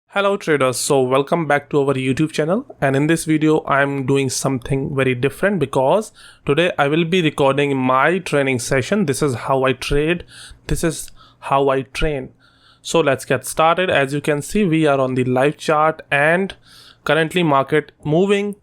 Hello traders, so welcome back to our YouTube channel, and in this video I'm doing something very different because today I will be recording my training session. This is how I trade, this is how I train. So let's get started. As you can see, we are on the live chart and currently market moving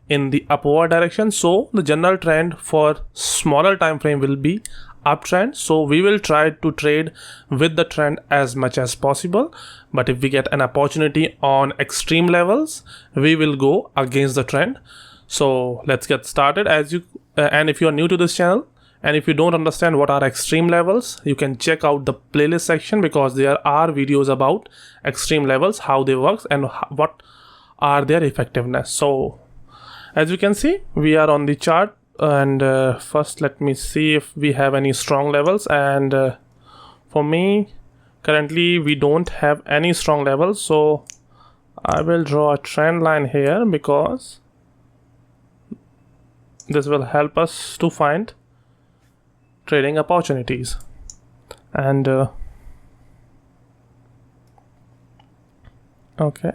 in the upward direction. So the general trend for smaller time frame will be uptrend, so we will try to trade with the trend as much as possible, but if we get an opportunity on extreme levels, we will go against the trend. So let's get started. And if you are new to this channel and if you don't understand what are extreme levels, you can check out the playlist section because there are videos about extreme levels, how they work and what are their effectiveness. So as you can see, we are on the chart. And first let me see if we have any strong levels, and for me currently we don't have any strong levels, so I will draw a trend line here because this will help us to find trading opportunities. And okay,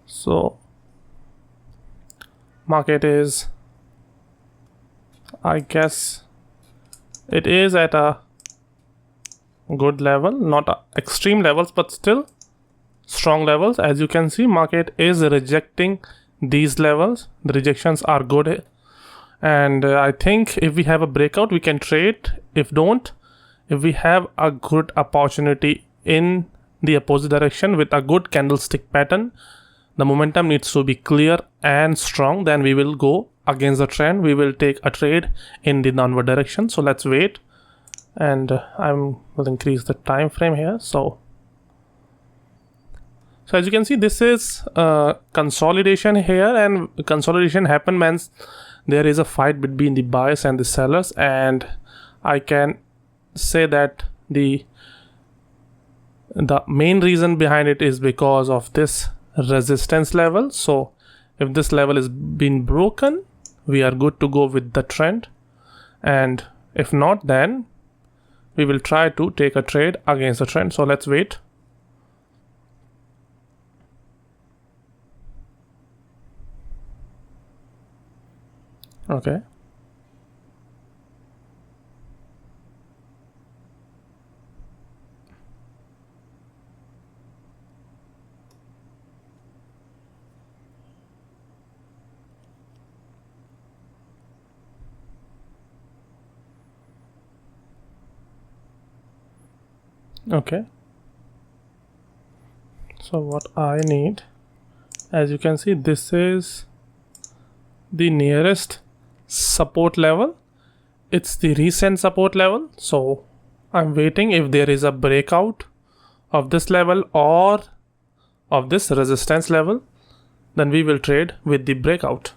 so market is, I guess it is at a good level, not extreme levels but still strong levels. As you can see, market is rejecting these levels. The rejections are good, and I think if we have a breakout we can trade. If we have a good opportunity in the opposite direction with a good candlestick pattern, the momentum needs to be clear and strong, then we will go against the trend. We will take a trade in the downward direction. So let's wait, and I will increase the time frame here. So as you can see, this is consolidation here, and consolidation happen when there is a fight between the buyers and the sellers, and I can say that the main reason behind it is because of this resistance level. So if this level is been broken, we are good to go with the trend, and if not, then we will try to take a trade against the trend. So let's wait. Okay, okay, so what I need, as you can see, this is the nearest support level. It's the recent support level, so I'm waiting. If there is a breakout of this level or of this resistance level, then we will trade with the breakout.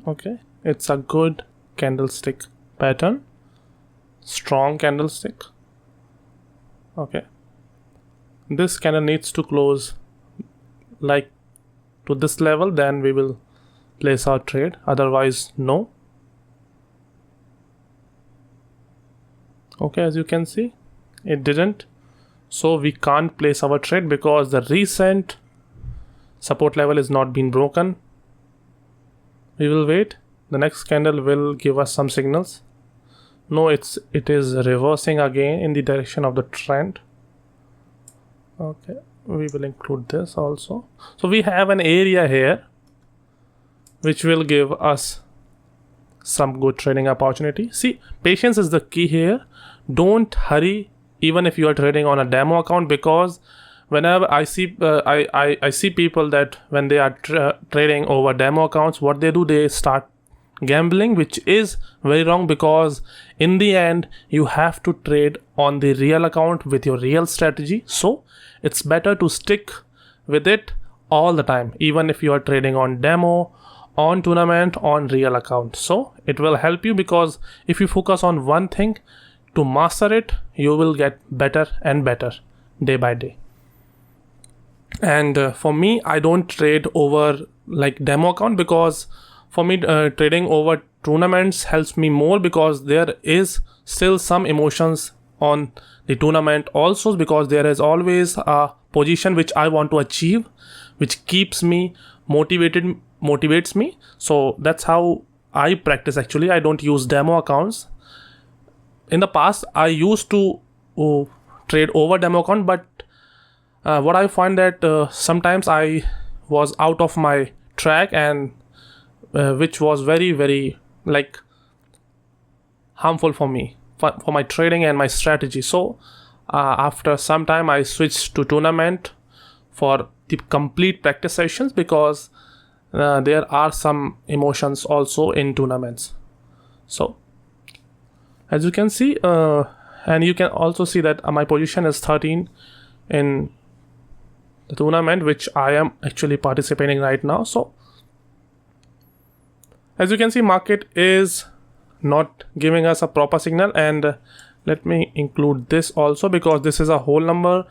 Okay, it's a good candlestick pattern, strong candlestick. Okay, this candle needs to close like to this level, then we will place our trade, otherwise no. Okay, as you can see, it didn't, so we can't place our trade because the recent support level is not been broken. We will wait. The next candle will give us some signals. No, it is reversing again in the direction of the trend. Okay, we will include this also. So we have an area here which will give us some good trading opportunity. See, patience is the key here. Don't hurry even if you are trading on a demo account, because whenever I see I see people that when they are trading over demo accounts, what they do, they start gambling, which is very wrong, because in the end you have to trade on the real account with your real strategy. So it's better to stick with it all the time, even if you are trading on demo on tournament on real account. So it will help you, because if you focus on one thing to master it, you will get better and better day by day. And for me, I don't trade over like demo account, because for me trading over tournaments helps me more, because there is still some emotions on the tournament also, because there is always a position which I want to achieve, which keeps me motivates me. So that's how I practice. Actually, I don't use demo accounts. In the past, I used to trade over demo account, but what I find that sometimes I was out of my track, and which was very, very like harmful for me, for my trading and my strategy. So after some time, I switched to tournament for the complete practice sessions, because there are some emotions also in tournaments. So as you can see, and you can also see that my position is 13 in the tournament, which I am actually participating right now. So as you can see, market is not giving us a proper signal. And let me include this also, because this is a whole number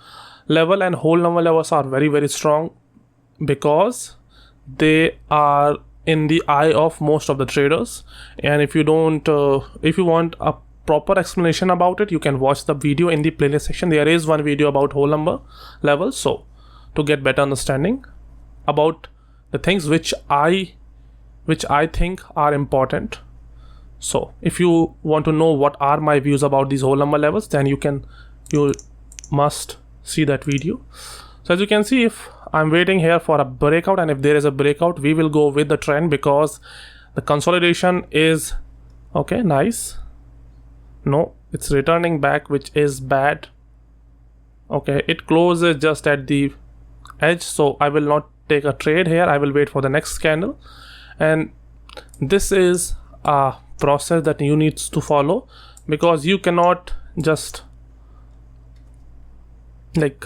level, and whole number levels are very, very strong, because they are in the eye of most of the traders. And if you want a proper explanation about it, you can watch the video in the playlist section. There is one video about whole number levels, so to get better understanding about the things which I think are important. So if you want to know what are my views about these whole number levels, then you must see that video. So as you can see, if I'm waiting here for a breakout, and if there is a breakout, we will go with the trend, because the consolidation is okay, nice. No, it's returning back, which is bad. Okay, it closes just at the edge, so I will not take a trade here. I will wait for the next candle. And this is a process that you need to follow, because you cannot just like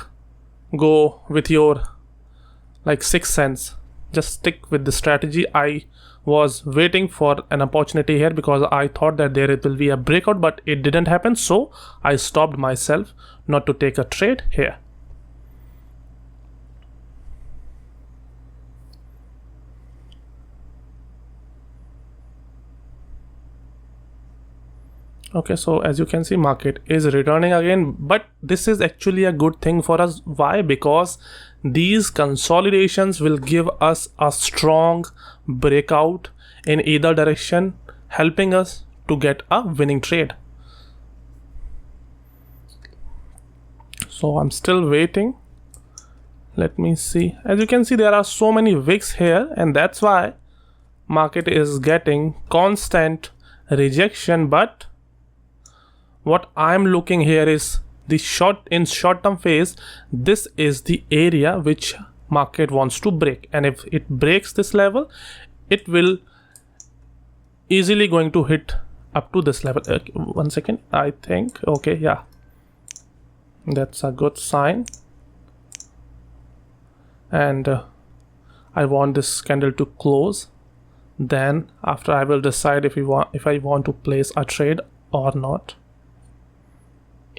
go with your like sixth sense. Just stick with the strategy. I was waiting for an opportunity here, because I thought that there will be a breakout, but it didn't happen, so I stopped myself not to take a trade here. Okay, so as you can see, market is returning again, but this is actually a good thing for us. Why? Because these consolidations will give us a strong breakout in either direction, helping us to get a winning trade. So I'm still waiting. Let me see. As you can see, there are so many wicks here, and that's why market is getting constant rejection. But what I'm looking here is the short-term phase. This is the area which market wants to break, and if it breaks this level, it will easily going to hit up to this level. One second, I think. Okay, yeah, that's a good sign. And I want this candle to close. Then after, I will decide if I want to place a trade or not.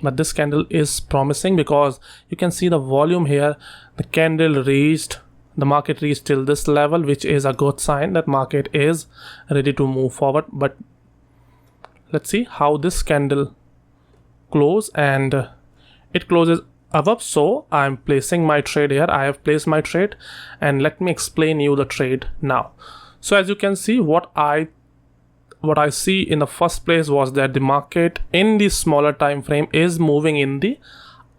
But this candle is promising, because you can see the volume here. The market reached till this level, which is a good sign that market is ready to move forward. But let's see how this candle close, and it closes above. So I'm placing my trade here. I have placed my trade, and let me explain you the trade now. So as you can see, what I see in the first place was that the market in the smaller time frame is moving in the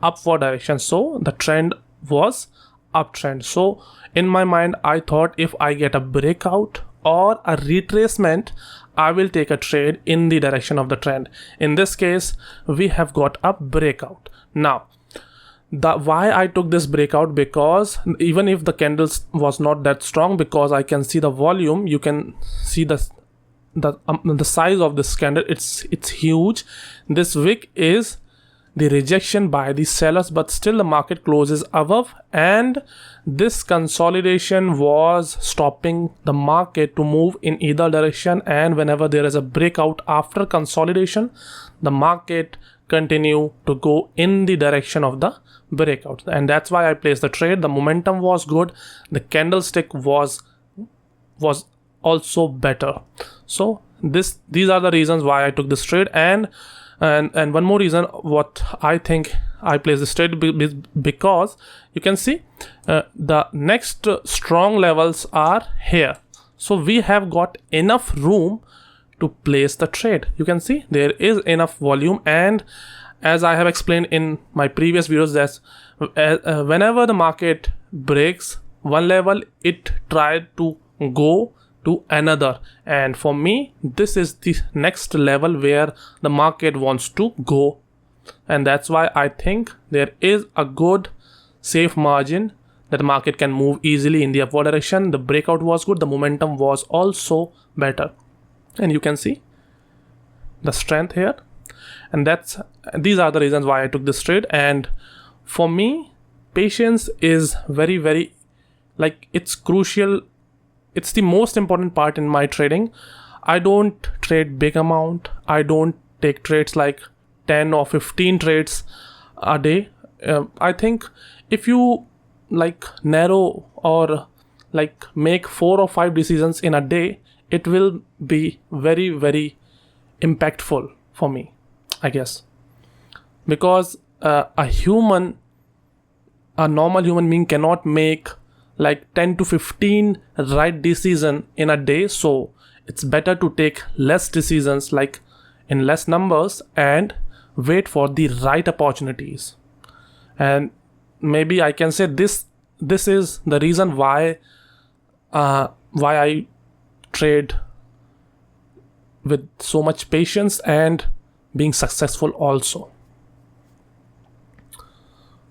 upward direction. So the trend was uptrend. So in my mind, I thought if I get a breakout or a retracement, I will take a trade in the direction of the trend. In this case, we have got a breakout. Now, why I took this breakout, because even if the candles was not that strong, because I can see the volume, you can see the size of this candle. It's huge. This wick is the rejection by the sellers, but still the market closes above, and this consolidation was stopping the market to move in either direction. And whenever there is a breakout after consolidation, the market continue to go in the direction of the breakout, and that's why I placed the trade. The momentum was good, the candlestick was also better. So these are the reasons why I took this trade. And one more reason what I think I placed this trade because you can see the next strong levels are here, so we have got enough room to place the trade. You can see there is enough volume, and as I have explained in my previous videos, that whenever the market breaks one level, it tried to go to another, and for me this is the next level where the market wants to go, and that's why I think there is a good safe margin that the market can move easily in the upward direction. The breakout was good, the momentum was also better, and you can see the strength here, and these are the reasons why I took this trade. And for me, patience is very like, it's crucial. It's the most important part in my trading. I don't trade big amount. I don't take trades like 10 or 15 trades a day. I think if you like narrow or like make 4 or 5 decisions in a day, it will be very impactful for me, I guess, because a normal human being cannot make like 10 to 15 right decision in a day. So it's better to take less decisions, like in less numbers, and wait for the right opportunities. And maybe I can say this is the reason why I trade with so much patience and being successful also.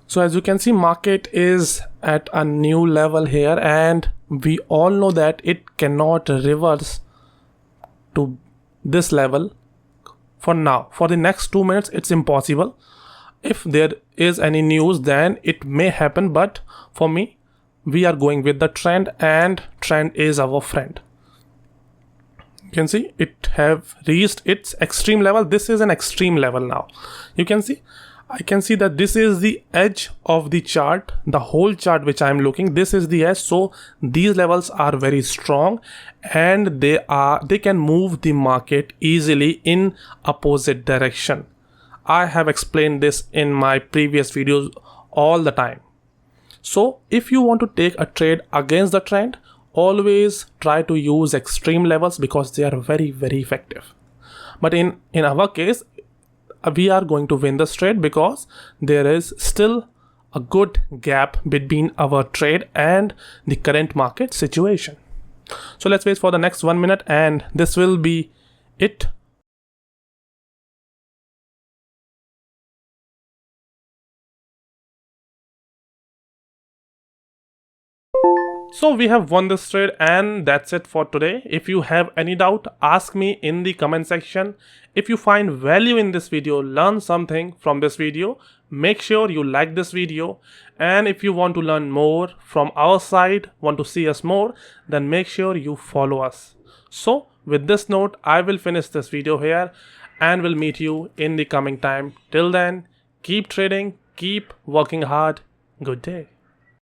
So as you can see, market is at a new level here, and we all know that it cannot reverse to this level for now. For the next 2 minutes, it's impossible. If there is any news, then it may happen, but for me, we are going with the trend, and trend is our friend. You can see it have reached its extreme level. This is an extreme level now. You can see, I can see that this is the edge of the chart, the whole chart which I am looking. This is the edge. So these levels are very strong, and they can move the market easily in opposite direction. I have explained this in my previous videos all the time. So if you want to take a trade against the trend, always try to use extreme levels because they are very effective. But in our case, we are going to win this trade because there is still a good gap between our trade and the current market situation. So let's wait for the next 1 minute, and this will be it. So we have won this trade, and that's it for today. If you have any doubt, ask me in the comment section. If you find value in this video, learn something from this video, make sure you like this video. And if you want to learn more from our side, want to see us more, then make sure you follow us. So with this note, I will finish this video here, and will meet you in the coming time. Till then, keep trading, keep working hard. Good day.